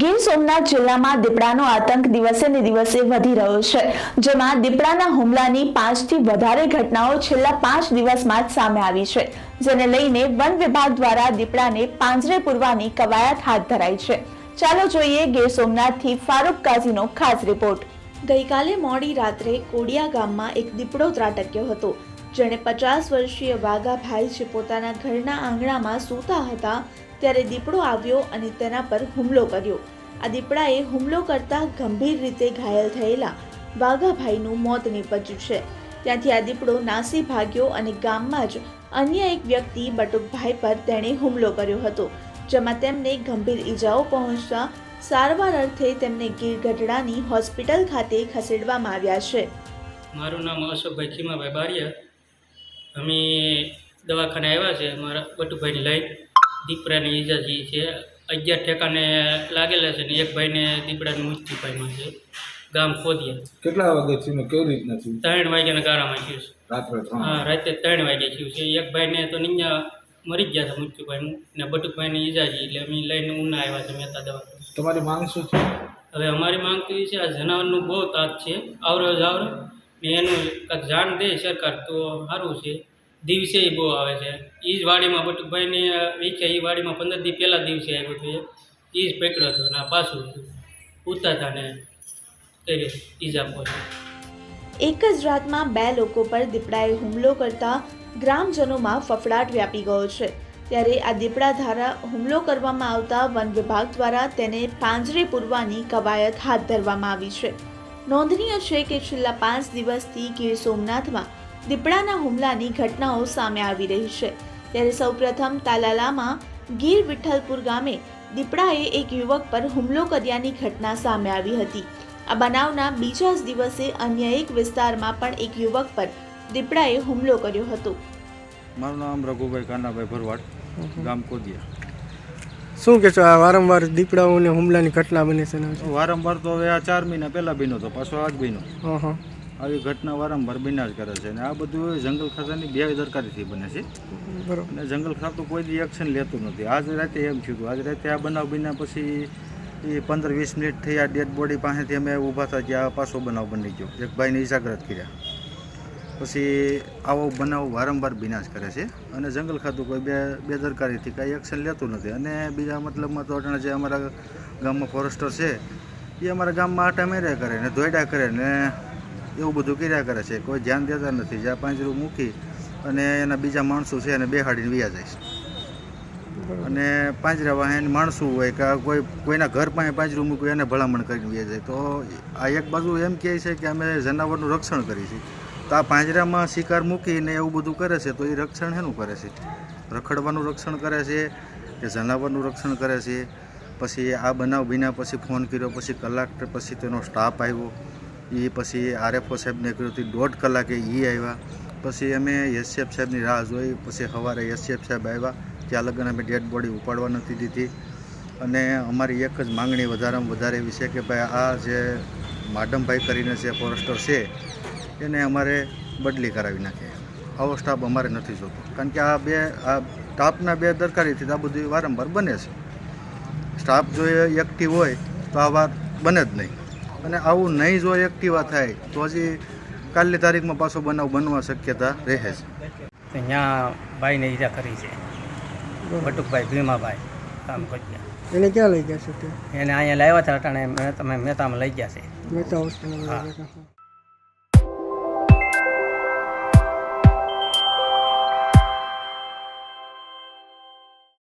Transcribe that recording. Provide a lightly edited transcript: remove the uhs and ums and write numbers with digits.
ગીર સોમનાથ જિલ્લામાં દીપડાનો આતંક દિવસે ને દિવસે વધી રહ્યો છે, જેમાં દીપડાના હુમલાની 5 થી વધારે ઘટનાઓ છેલ્લા 5 દિવસમાં જ સામે આવી છે, જેને લઈને વન વિભાગ દ્વારા દીપડાને પાંજરે પૂરવાની કવાયત હાથ ધરાઈ છે। ચાલો જોઈએ ગીર સોમનાથથી ફારૂક કાઝીનો ખાસ રિપોર્ટ। ગઈકાલે મોડી રાત્રે કોડિયા ગામમાં એક દીપડો ત્રાટક્યો હતો, જેણે 50 વર્ષીય વાઘાભાઈ જે પોતાના ઘરના આંગણામાં સૂતા હતા ત્યારે દીપડો આવ્યો અને તેના પર હુમલો કર્યો। આ દીપડાએ હુમલો કરતા ગંભીર રીતે ઘાયલ થયેલા વાઘાભાઈનું મોત નીપજ્યું છે। ત્યાંથી આ દીપડો નાસી ભાગ્યો અને ગામમાં જ અન્ય એક વ્યક્તિ બટુકભાઈ પર તેણે હુમલો કર્યો હતો, જેમાં તેમને ગંભીર ઈજાઓ પહોંચતા સારવાર અર્થે તેમને ગીર ગઢડાની હોસ્પિટલ ખાતે ખસેડવામાં આવ્યા છે। મારું નામ અશોકભાઈ ખીમાભાઈ બારિયા। અમે દવાખાને આવ્યા છે મારા બટુભાઈને લઈ। દીપડાની ઈજા જે છે 11 ઠેકાને લાગેલા છે ને એક ભાઈને દીપડાનું મૃત્યુ પામ્યું છે ગામ ખોદિયા। કેટલા વાગે થયું ને કેવી રીતના થયું? 3 વાગ્યાના ગાળામાં થયું છે। રાત્રે 3? હા, રાતે 3 વાગ્યા થયું છે। એક ભાઈને તો નિયા મરી ગયા હતા, મૃત્યુ પામ્યું, ને બટુભાઈને ઈજા છે એટલે અમે લઈને ઉના આવ્યા છે મહેતા દવાખાને। તમારી માંગ શું છે? હવે અમારી માંગ તો એ છે, આ જનાવરનું બહુ તાત છે, આવરો જાવરો ને એનું કાંઈક જાણ દે સરકાર તો સારું છે। દિવસે બહુ આવે છે, એ જ વાડીમાં બટુકભાઈને વેચ્યા, એ વાડીમાં 15 દી પહેલાં દિવસે આવ્યો હતો, એ જ પકડ્યો હતો ને પાછું ઉતા હતા ને કરી ઈજા પહોંચી। એક જ રાતમાં 2 લોકો પર દીપડાએ હુમલો કરતા ગ્રામજનોમાં ફફડાટ વ્યાપી ગયો છે, ત્યારે આ દીપડા દ્વારા હુમલો કરવામાં આવતા વન વિભાગ દ્વારા તેને પાંજરે પૂરવાની કવાયત હાથ ધરવામાં આવી છે। નોંધનીય છે કે છેલ્લા 5 દિવસથી ગીર સોમનાથમાં દીપડાના હુમલાની ઘટનાઓ સામે આવી રહી છે, ત્યારે સૌપ્રથમ તાલાલામાં ગીર વિઠ્ઠલપુર ગામે દીપડાએ એક યુવક પર હુમલો કર્યાની ઘટના સામે આવી હતી। આ બનાવના બીજા જ દિવસે અન્ય એક વિસ્તારમાં પણ એક યુવક પર દીપડાએ હુમલો કર્યો હતો। મારું નામ રઘુભાઈ કાનાભાઈ ભરવાડ, ગામ કોદિયા। શું કે છો, આ વારંવાર દીપડાઓને હુમલાની ઘટના બને છે? વારંવાર તો હવે આ 4 મહિના પહેલા બન્યો હતો, પાછો આજ બન્યો। આવી ઘટના વારંવાર બન્યા જ કરે છે અને આ બધું જંગલ ખાતાની બેદરકારીથી બને છે અને જંગલ ખાતું કોઈ દી એક્શન લેતું નથી। આજ રાતે એમ થયું હતું, આજ રાતે આ બનાવ બન્યા પછી એ 15-20 મિનિટ થઈ આ ડેડ બોડી પાસેથી અમે ઊભા હતા ત્યાં પાછો બનાવ બની ગયો, એક ભાઈને ઇજાગ્રસ્ત કર્યા। પછી આવો બનાવ વારંવાર બન્યા જ કરે છે અને જંગલ ખાતું કોઈ બેદરકારીથી કાંઈ એક્શન લેતું નથી। અને બીજા મતલબમાં તો અટાણે જે અમારા ગામમાં ફોરેસ્ટર છે એ અમારા ગામમાં આટા મેર્યા કરે ને દોડ્યા કરે ને એવું બધું કર્યા કરે છે, કોઈ ધ્યાન દેતા નથી। જ્યાં પાંજરું મૂકી અને એના બીજા માણસો છે એને બેહાડીને વ્યા જાય છે અને પાંજરા વાહન માણસો હોય કે કોઈના ઘર પાસે પાંજરું મૂક્યું એને ભલામણ કરીને વ્યા જાય। તો આ એક બાજુ એમ કહે છે કે અમે જનાવરનું રક્ષણ કરીએ છીએ, તો આ પાંજરામાં શિકાર મૂકીને એવું બધું કરે છે તો એ રક્ષણ શેનું કરે છે? રખડવાનું રક્ષણ કરે છે કે જનાવરનું રક્ષણ કરે છે? પછી આ બનાવ બન્યા પછી ફોન કર્યો, પછી કલાક પછી તેનો સ્ટાફ આવ્યો, એ પછી આરએફઓ સાહેબને કર્યું હતું, 1.5 કલાકે એ આવ્યા। પછી અમે એસએફ સાહેબની રાહ જોઈ, પછી સવારે એસએફ સાહેબ આવ્યા, ત્યાં લગન અમે ડેડ બોડી ઉપાડવા નથી દીધી। અને અમારી એક જ માંગણી વધારેમાં વધારે એવી છે કે ભાઈ આ જે માડમભાઈ કરીને જે ફોરેસ્ટર છે એને અમારે બદલી કરાવી નાખે। આવો સ્ટાફ અમારે નથી જોતો, કારણ કે આ સ્ટાફના બેદરકારીથી આ બધું વારંવાર બને છે। સ્ટાફ જો એક્ટિવ હોય તો આ વાત બને જ નહીં, અને આવું નહીં જો એક્ટિવા થાય તો હજી કાલની તારીખમાં પાછો બનાવ બનવા શક્યતા રહે છે। ત્યાં ભાઈને ઈજા કરી છે, બટુકભાઈ ભીમાભાઈ કામ કર્યા। એને ક્યાં લઈ ગયા છે? એને અહીંયા લાવ્યા હતા, અટાણે મહેતામાં લઈ ગયા છે, મહેતા હોસ્પિટલમાં.